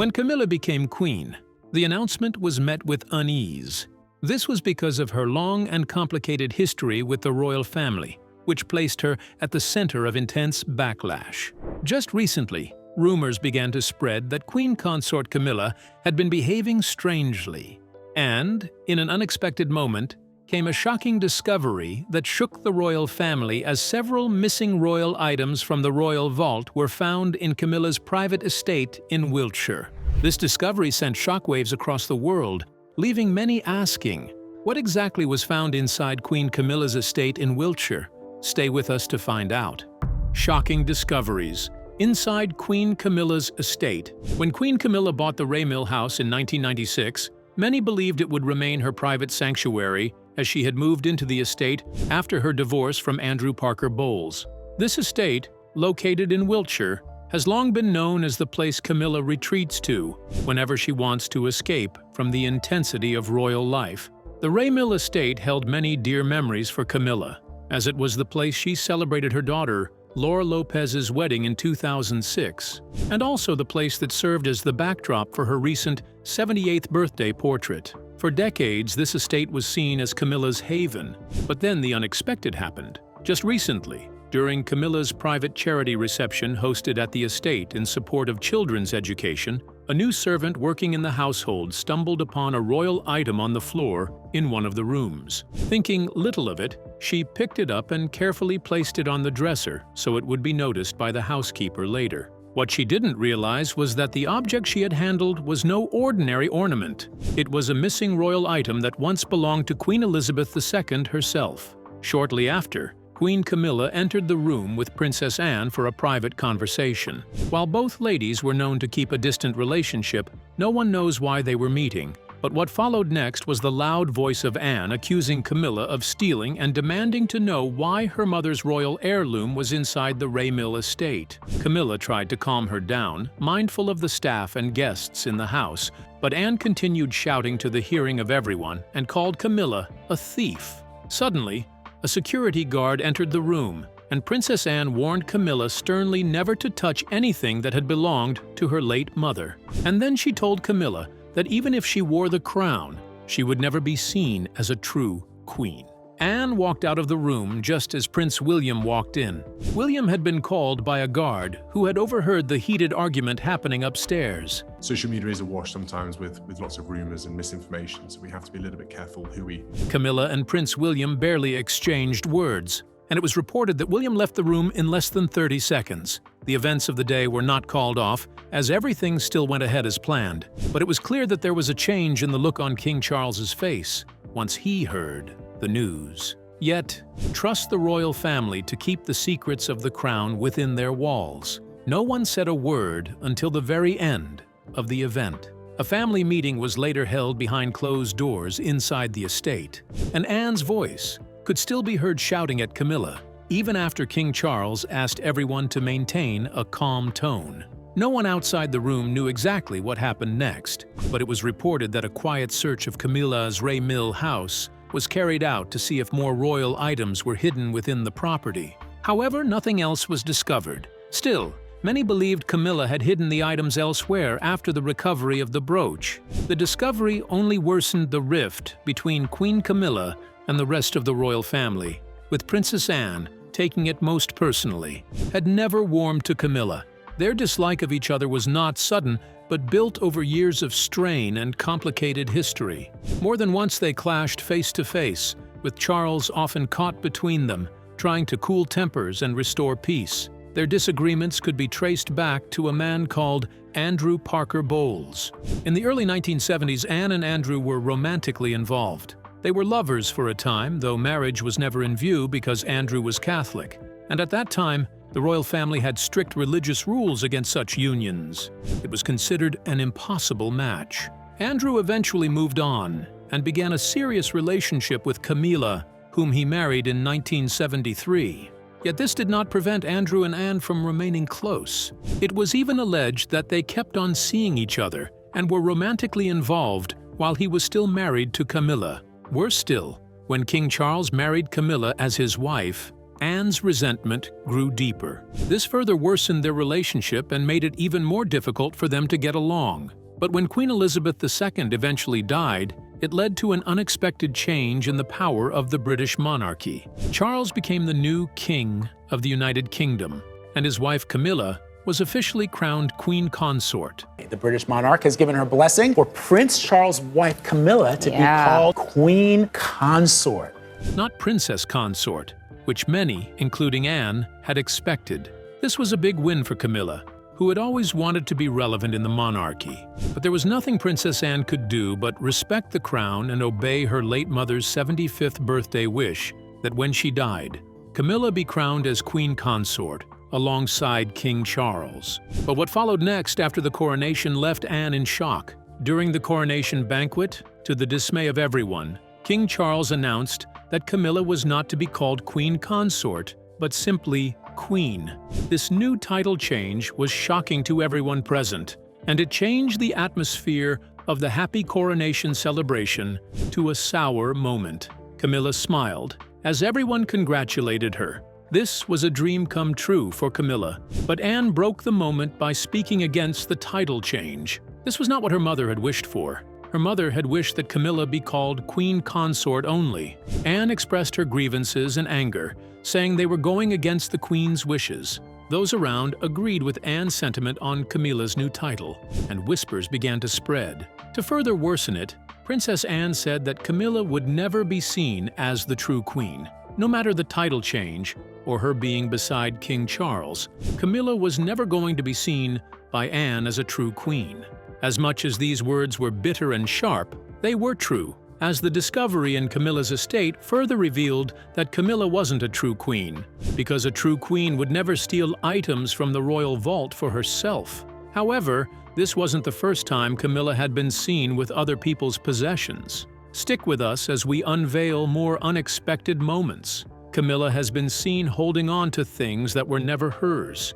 When Camilla became queen, the announcement was met with unease. This was because of her long and complicated history with the royal family, which placed her at the center of intense backlash. Just recently, rumors began to spread that Queen Consort Camila had been behaving strangely. And, in an unexpected moment, came a shocking discovery that shook the royal family as several missing royal items from the royal vault were found in Camilla's private estate in Wiltshire. This discovery sent shockwaves across the world, leaving many asking, what exactly was found inside Queen Camilla's estate in Wiltshire? Stay with us to find out. Shocking discoveries inside Queen Camilla's estate. When Queen Camilla bought the Raymill house in 1996, many believed it would remain her private sanctuary as she had moved into the estate after her divorce from Andrew Parker Bowles. This estate, located in Wiltshire, has long been known as the place Camilla retreats to whenever she wants to escape from the intensity of royal life. The Raymill estate held many dear memories for Camilla, as it was the place she celebrated her daughter, Laura Lopez's wedding in 2006, and also the place that served as the backdrop for her recent 78th birthday portrait. For decades, this estate was seen as Camilla's haven, but then the unexpected happened. Just recently, during Camilla's private charity reception hosted at the estate in support of children's education, a new servant working in the household stumbled upon a royal item on the floor in one of the rooms. Thinking little of it, she picked it up and carefully placed it on the dresser so it would be noticed by the housekeeper later. What she didn't realize was that the object she had handled was no ordinary ornament. It was a missing royal item that once belonged to Queen Elizabeth II herself. Shortly after, Queen Camilla entered the room with Princess Anne for a private conversation. While both ladies were known to keep a distant relationship, no one knows why they were meeting. But what followed next was the loud voice of Anne accusing Camilla of stealing and demanding to know why her mother's royal heirloom was inside the Raymill estate. Camilla tried to calm her down, mindful of the staff and guests in the house, but Anne continued shouting to the hearing of everyone and called Camilla a thief. Suddenly, a security guard entered the room, and Princess Anne warned Camilla sternly never to touch anything that had belonged to her late mother. And then she told Camilla that even if she wore the crown, she would never be seen as a true queen. Anne walked out of the room just as Prince William walked in. William had been called by a guard who had overheard the heated argument happening upstairs. Social media is awash sometimes with lots of rumors and misinformation, so we have to be a little bit careful who we... Camilla and Prince William barely exchanged words, and it was reported that William left the room in less than 30 seconds. The events of the day were not called off, as everything still went ahead as planned. But it was clear that there was a change in the look on King Charles's face once he heard the news. Yet, trust the royal family to keep the secrets of the crown within their walls. No one said a word until the very end of the event. A family meeting was later held behind closed doors inside the estate, and Anne's voice could still be heard shouting at Camilla, even after King Charles asked everyone to maintain a calm tone. No one outside the room knew exactly what happened next, but it was reported that a quiet search of Camilla's Raymill house was carried out to see if more royal items were hidden within the property. However, nothing else was discovered. Still, many believed Camilla had hidden the items elsewhere after the recovery of the brooch. The discovery only worsened the rift between Queen Camilla and the rest of the royal family, with Princess Anne taking it most personally. Had never warmed to Camilla. Their dislike of each other was not sudden, but built over years of strain and complicated history. More than once they clashed face to face, with Charles often caught between them, trying to cool tempers and restore peace. Their disagreements could be traced back to a man called Andrew Parker Bowles. In the early 1970s, Anne and Andrew were romantically involved. They were lovers for a time, though marriage was never in view because Andrew was Catholic. And at that time, the royal family had strict religious rules against such unions. It was considered an impossible match. Andrew eventually moved on and began a serious relationship with Camilla, whom he married in 1973. Yet this did not prevent Andrew and Anne from remaining close. It was even alleged that they kept on seeing each other and were romantically involved while he was still married to Camilla. Worse still, when King Charles married Camilla as his wife, Anne's resentment grew deeper. This further worsened their relationship and made it even more difficult for them to get along. But when Queen Elizabeth II eventually died, it led to an unexpected change in the power of the British monarchy. Charles became the new king of the United Kingdom, and his wife Camilla was officially crowned Queen Consort. The British monarch has given her blessing for Prince Charles' wife Camilla to be called Queen Consort. Not Princess Consort, which many, including Anne, had expected. This was a big win for Camilla, who had always wanted to be relevant in the monarchy. But there was nothing Princess Anne could do but respect the crown and obey her late mother's 75th birthday wish that when she died, Camilla be crowned as Queen Consort, alongside King Charles. But what followed next after the coronation left Anne in shock. During the coronation banquet, to the dismay of everyone, King Charles announced that Camilla was not to be called Queen Consort, but simply Queen. This new title change was shocking to everyone present, and it changed the atmosphere of the happy coronation celebration to a sour moment. Camilla smiled as everyone congratulated her. This was a dream come true for Camilla, but Anne broke the moment by speaking against the title change. This was not what her mother had wished for. Her mother had wished that Camilla be called Queen Consort only. Anne expressed her grievances and anger, saying they were going against the Queen's wishes. Those around agreed with Anne's sentiment on Camilla's new title, and whispers began to spread. To further worsen it, Princess Anne said that Camilla would never be seen as the true queen. No matter the title change, or her being beside King Charles, Camilla was never going to be seen by Anne as a true queen. As much as these words were bitter and sharp, they were true, as the discovery in Camilla's estate further revealed that Camilla wasn't a true queen, because a true queen would never steal items from the royal vault for herself. However, this wasn't the first time Camilla had been seen with other people's possessions. Stick with us as we unveil more unexpected moments. Camilla has been seen holding on to things that were never hers.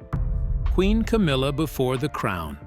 Queen Camilla before the crown.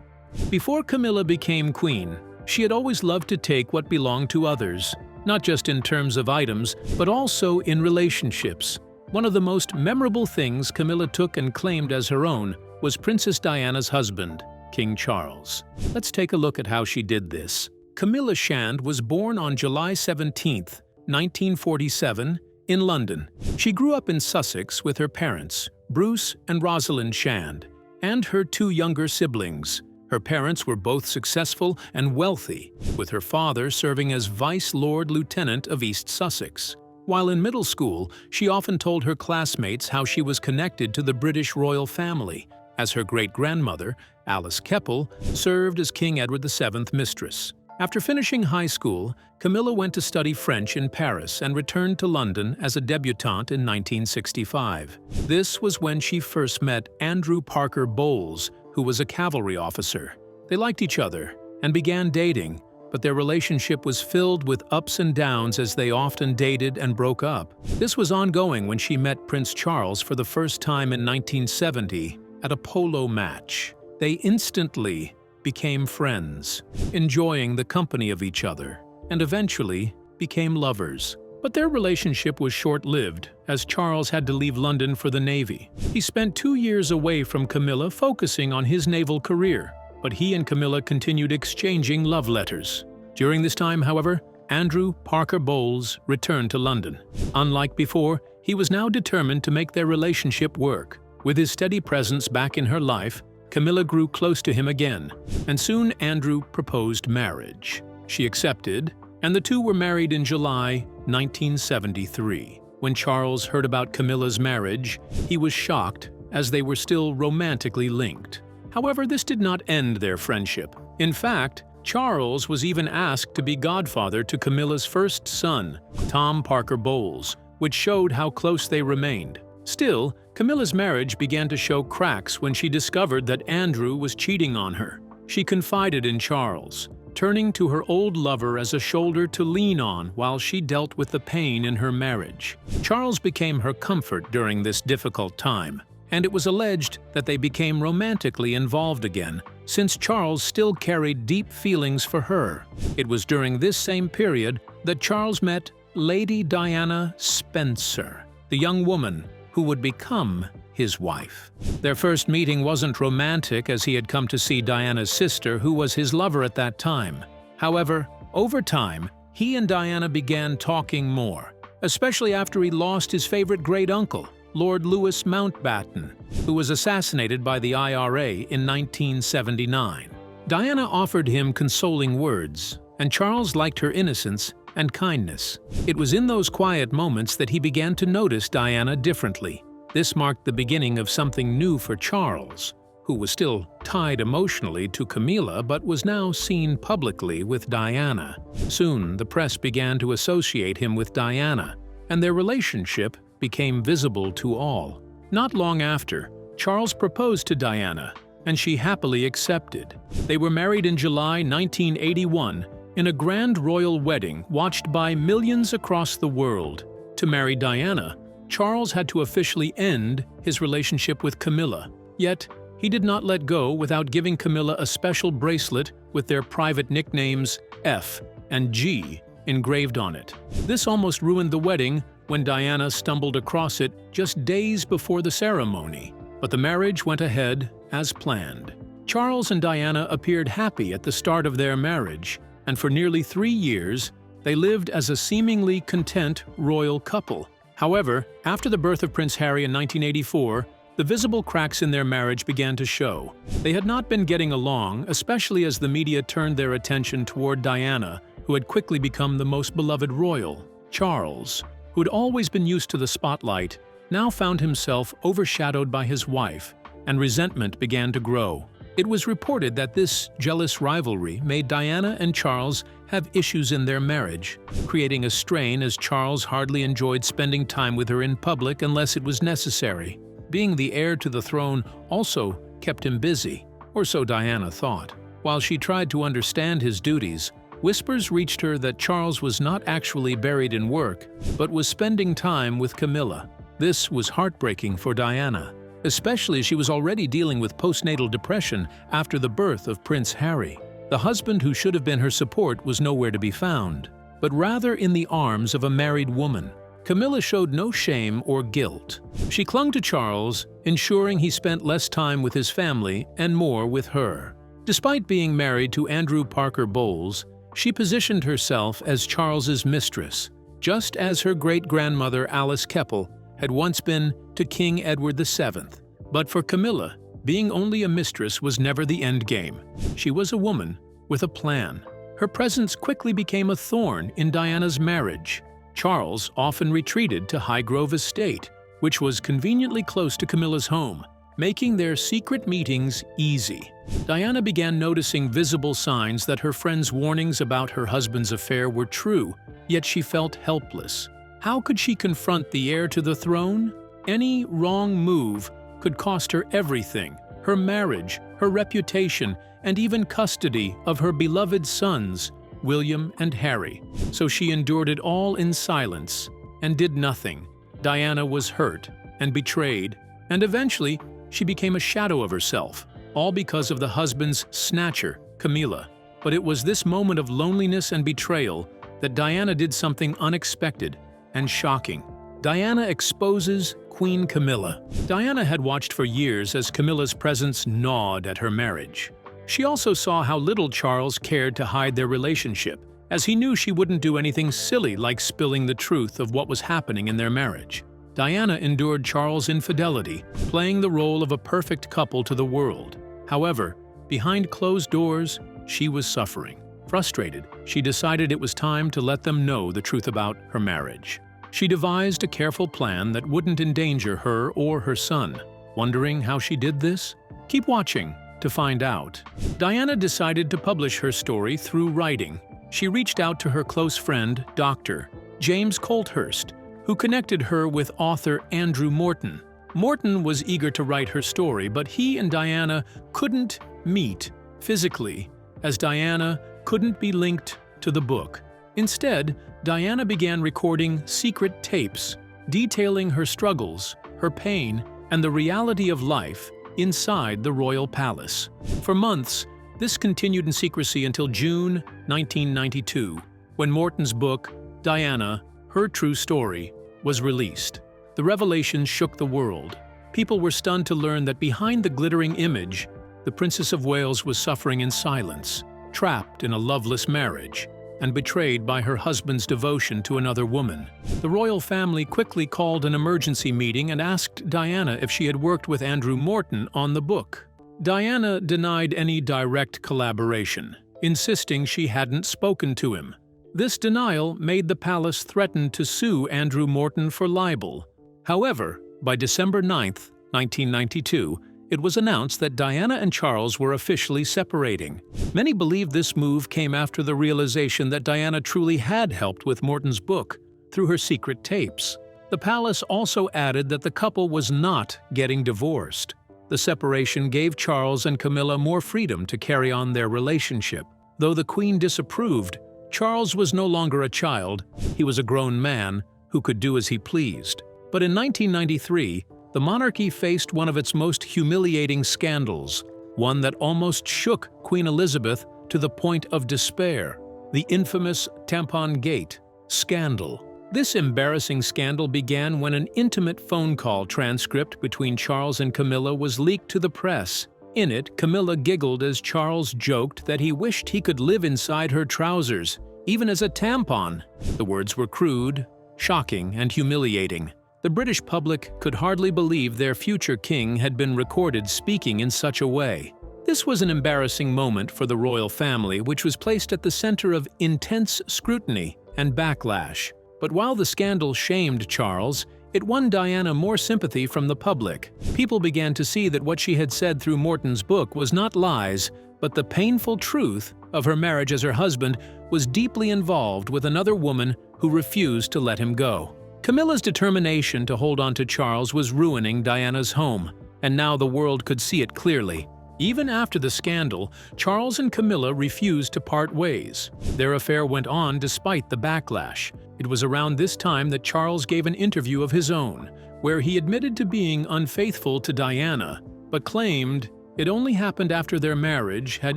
Before Camilla became queen, she had always loved to take what belonged to others, not just in terms of items, but also in relationships. One of the most memorable things Camilla took and claimed as her own was Princess Diana's husband, King Charles. Let's take a look at how she did this. Camilla Shand was born on July 17, 1947, in London. She grew up in Sussex with her parents, Bruce and Rosalind Shand, and her two younger siblings. Her parents were both successful and wealthy, with her father serving as Vice Lord Lieutenant of East Sussex. While in middle school, she often told her classmates how she was connected to the British royal family, as her great-grandmother, Alice Keppel, served as King Edward VII's mistress. After finishing high school, Camilla went to study French in Paris and returned to London as a debutante in 1965. This was when she first met Andrew Parker Bowles, who was a cavalry officer. They liked each other and began dating, but their relationship was filled with ups and downs as they often dated and broke up. This was ongoing when she met Prince Charles for the first time in 1970 at a polo match. They instantly became friends, enjoying the company of each other, and eventually became lovers. But their relationship was short-lived, as Charles had to leave London for the Navy. He spent 2 years away from Camilla focusing on his naval career, but he and Camilla continued exchanging love letters. During this time, however, Andrew Parker Bowles returned to London. Unlike before, he was now determined to make their relationship work. With his steady presence back in her life, Camilla grew close to him again, and soon Andrew proposed marriage. She accepted, and the two were married in July 1973. When Charles heard about Camilla's marriage, he was shocked, as they were still romantically linked. However, this did not end their friendship. In fact, Charles was even asked to be godfather to Camilla's first son, Tom Parker Bowles, which showed how close they remained. Still, Camilla's marriage began to show cracks when she discovered that Andrew was cheating on her. She confided in Charles, turning to her old lover as a shoulder to lean on while she dealt with the pain in her marriage. Charles became her comfort during this difficult time, and it was alleged that they became romantically involved again, since Charles still carried deep feelings for her. It was during this same period that Charles met Lady Diana Spencer, the young woman who would become his wife. Their first meeting wasn't romantic, as he had come to see Diana's sister, who was his lover at that time. However, over time, he and Diana began talking more, especially after he lost his favorite great-uncle, Lord Louis Mountbatten, who was assassinated by the IRA in 1979. Diana offered him consoling words, and Charles liked her innocence and kindness. It was in those quiet moments that he began to notice Diana differently. This marked the beginning of something new for Charles, who was still tied emotionally to Camilla but was now seen publicly with Diana. Soon, the press began to associate him with Diana, and their relationship became visible to all. Not long after, Charles proposed to Diana, and she happily accepted. They were married in July 1981 in a grand royal wedding watched by millions across the world. To marry Diana, Charles had to officially end his relationship with Camilla. Yet, he did not let go without giving Camilla a special bracelet with their private nicknames F and G engraved on it. This almost ruined the wedding when Diana stumbled across it just days before the ceremony. But the marriage went ahead as planned. Charles and Diana appeared happy at the start of their marriage, and for nearly 3 years, they lived as a seemingly content royal couple. However, after the birth of Prince Harry in 1984, the visible cracks in their marriage began to show. They had not been getting along, especially as the media turned their attention toward Diana, who had quickly become the most beloved royal. Charles, who had always been used to the spotlight, now found himself overshadowed by his wife, and resentment began to grow. It was reported that this jealous rivalry made Diana and Charles have issues in their marriage, creating a strain as Charles hardly enjoyed spending time with her in public unless it was necessary. Being the heir to the throne also kept him busy, or so Diana thought. While she tried to understand his duties, whispers reached her that Charles was not actually buried in work, but was spending time with Camilla. This was heartbreaking for Diana, especially as she was already dealing with postnatal depression after the birth of Prince Harry. The husband who should have been her support was nowhere to be found, but rather in the arms of a married woman. Camilla showed no shame or guilt. She clung to Charles, ensuring he spent less time with his family and more with her. Despite being married to Andrew Parker Bowles, she positioned herself as Charles's mistress, just as her great-grandmother Alice Keppel had once been to King Edward VII. But for Camilla, being only a mistress was never the end game. She was a woman with a plan. Her presence quickly became a thorn in Diana's marriage. Charles often retreated to Highgrove Estate, which was conveniently close to Camilla's home, making their secret meetings easy. Diana began noticing visible signs that her friends' warnings about her husband's affair were true, yet she felt helpless. How could she confront the heir to the throne? Any wrong move could cost her everything: her marriage, her reputation, and even custody of her beloved sons, William and Harry. So she endured it all in silence and did nothing. Diana was hurt and betrayed, and eventually she became a shadow of herself, all because of the husband's snatcher, Camilla. But it was this moment of loneliness and betrayal that Diana did something unexpected and shocking. Diana exposes Queen Camila. Diana had watched for years as Camilla's presence gnawed at her marriage. She also saw how little Charles cared to hide their relationship, as he knew she wouldn't do anything silly like spilling the truth of what was happening in their marriage. Diana endured Charles' infidelity, playing the role of a perfect couple to the world. However, behind closed doors, she was suffering. Frustrated, she decided it was time to let them know the truth about her marriage. She devised a careful plan that wouldn't endanger her or her son. Wondering how she did this? Keep watching to find out. Diana decided to publish her story through writing. She reached out to her close friend, Dr. James Colthurst, who connected her with author Andrew Morton. Morton was eager to write her story, but he and Diana couldn't meet physically, as Diana couldn't be linked to the book. Instead, Diana began recording secret tapes, detailing her struggles, her pain, and the reality of life inside the royal palace. For months, this continued in secrecy until June 1992, when Morton's book, Diana, Her True Story, was released. The revelation shook the world. People were stunned to learn that behind the glittering image, the Princess of Wales was suffering in silence, trapped in a loveless marriage, and betrayed by her husband's devotion to another woman. The royal family quickly called an emergency meeting and asked Diana if she had worked with Andrew Morton on the book. Diana denied any direct collaboration, insisting she hadn't spoken to him. This denial made the palace threaten to sue Andrew Morton for libel. However, by December 9, 1992, it was announced that Diana and Charles were officially separating. Many believe this move came after the realization that Diana truly had helped with Morton's book through her secret tapes. The palace also added that the couple was not getting divorced. The separation gave Charles and Camilla more freedom to carry on their relationship. Though the Queen disapproved, Charles was no longer a child. He was a grown man who could do as he pleased. But in 1993, the monarchy faced one of its most humiliating scandals, one that almost shook Queen Elizabeth to the point of despair: the infamous Tampon Gate scandal. This embarrassing scandal began when an intimate phone call transcript between Charles and Camilla was leaked to the press. In it, Camilla giggled as Charles joked that he wished he could live inside her trousers, even as a tampon. The words were crude, shocking, and humiliating. The British public could hardly believe their future king had been recorded speaking in such a way. This was an embarrassing moment for the royal family, which was placed at the center of intense scrutiny and backlash. But while the scandal shamed Charles, it won Diana more sympathy from the public. People began to see that what she had said through Morton's book was not lies, but the painful truth of her marriage, as her husband was deeply involved with another woman who refused to let him go. Camilla's determination to hold on to Charles was ruining Diana's home, and now the world could see it clearly. Even after the scandal, Charles and Camilla refused to part ways. Their affair went on despite the backlash. It was around this time that Charles gave an interview of his own, where he admitted to being unfaithful to Diana, but claimed it only happened after their marriage had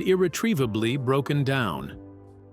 irretrievably broken down.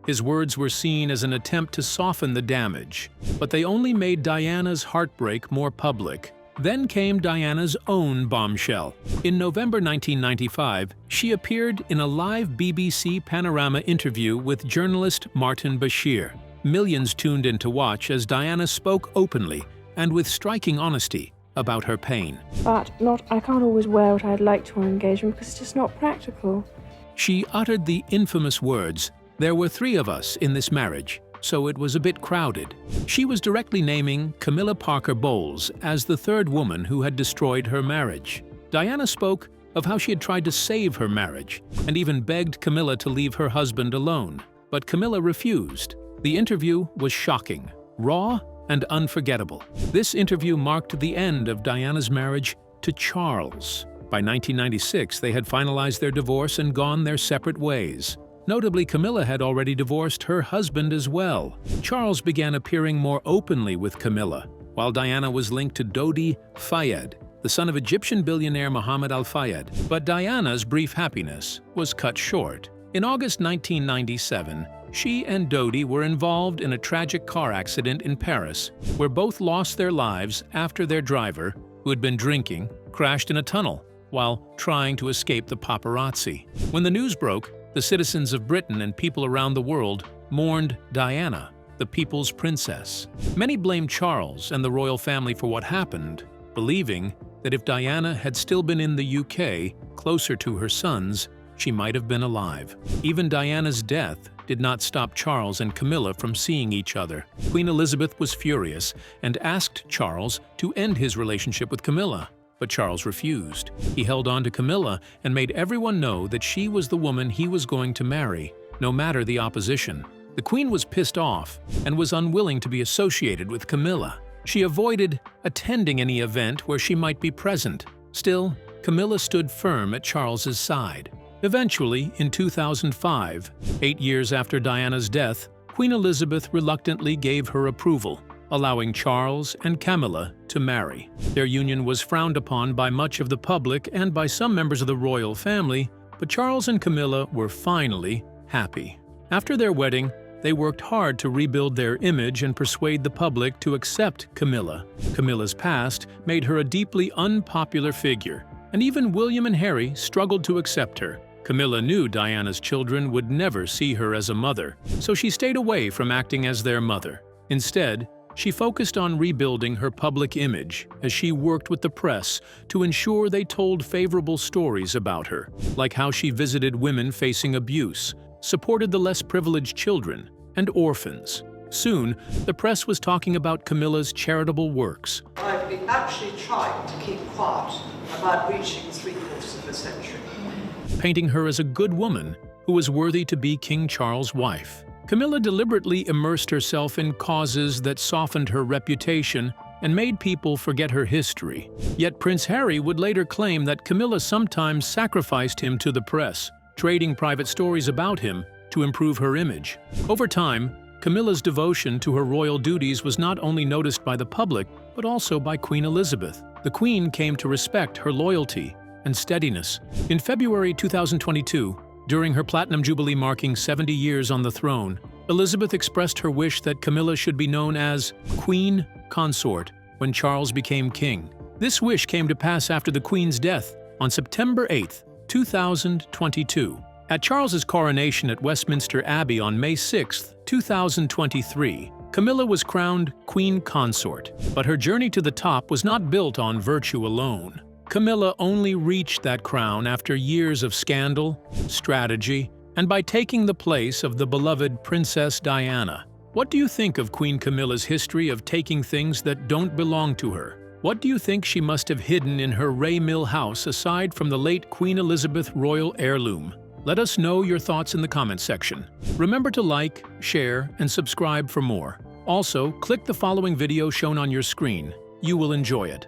His words were seen as an attempt to soften the damage, but they only made Diana's heartbreak more public. Then came Diana's own bombshell. In November 1995, she appeared in a live BBC Panorama interview with journalist Martin Bashir. Millions tuned in to watch as Diana spoke openly and with striking honesty about her pain. But I can't always wear what I'd like to on engagement because it's just not practical. She uttered the infamous words, "There were 3 of us in this marriage, so it was a bit crowded." She was directly naming Camilla Parker Bowles as the 3rd woman who had destroyed her marriage. Diana spoke of how she had tried to save her marriage and even begged Camilla to leave her husband alone. But Camilla refused. The interview was shocking, raw, and unforgettable. This interview marked the end of Diana's marriage to Charles. By 1996, they had finalized their divorce and gone their separate ways. Notably, Camilla had already divorced her husband as well. Charles began appearing more openly with Camilla, while Diana was linked to Dodi Fayed, the son of Egyptian billionaire Mohammed Al Fayed. But Diana's brief happiness was cut short. In August 1997, she and Dodi were involved in a tragic car accident in Paris, where both lost their lives after their driver, who had been drinking, crashed in a tunnel while trying to escape the paparazzi. When the news broke, the citizens of Britain and people around the world mourned Diana, the people's princess. Many blamed Charles and the royal family for what happened, believing that if Diana had still been in the UK, closer to her sons, she might have been alive. Even Diana's death did not stop Charles and Camilla from seeing each other. Queen Elizabeth was furious and asked Charles to end his relationship with Camilla. But Charles refused. He held on to Camilla and made everyone know that she was the woman he was going to marry, no matter the opposition. The Queen was pissed off and was unwilling to be associated with Camilla. She avoided attending any event where she might be present. Still, Camilla stood firm at Charles's side. Eventually, in 2005, 8 years after Diana's death, Queen Elizabeth reluctantly gave her approval, allowing Charles and Camilla to marry. Their union was frowned upon by much of the public and by some members of the royal family, but Charles and Camilla were finally happy. After their wedding, They worked hard to rebuild their image and persuade the public to accept Camilla. Camilla's past made her a deeply unpopular figure, and even William and Harry struggled to accept her. Camilla knew Diana's children would never see her as a mother, so she stayed away from acting as their mother. Instead, she focused on rebuilding her public image as she worked with the press to ensure they told favorable stories about her, like how she visited women facing abuse, supported the less privileged children, and orphans. Soon, the press was talking about Camilla's charitable works. I've been actually trying to keep quiet about reaching 3/4 of a century. Painting her as a good woman who was worthy to be King Charles' wife. Camilla deliberately immersed herself in causes that softened her reputation and made people forget her history. Yet Prince Harry would later claim that Camilla sometimes sacrificed him to the press, trading private stories about him to improve her image. Over time, Camilla's devotion to her royal duties was not only noticed by the public, but also by Queen Elizabeth. The Queen came to respect her loyalty and steadiness. In February 2022, during her Platinum Jubilee marking 70 years on the throne, Elizabeth expressed her wish that Camilla should be known as Queen Consort when Charles became king. This wish came to pass after the Queen's death on September 8, 2022. At Charles's coronation at Westminster Abbey on May 6, 2023, Camilla was crowned Queen Consort, but her journey to the top was not built on virtue alone. Camilla only reached that crown after years of scandal, strategy, and by taking the place of the beloved Princess Diana. What do you think of Queen Camilla's history of taking things that don't belong to her? What do you think she must have hidden in her Ray Mill house aside from the late Queen Elizabeth royal heirloom? Let us know your thoughts in the comments section. Remember to like, share, and subscribe for more. Also, click the following video shown on your screen. You will enjoy it.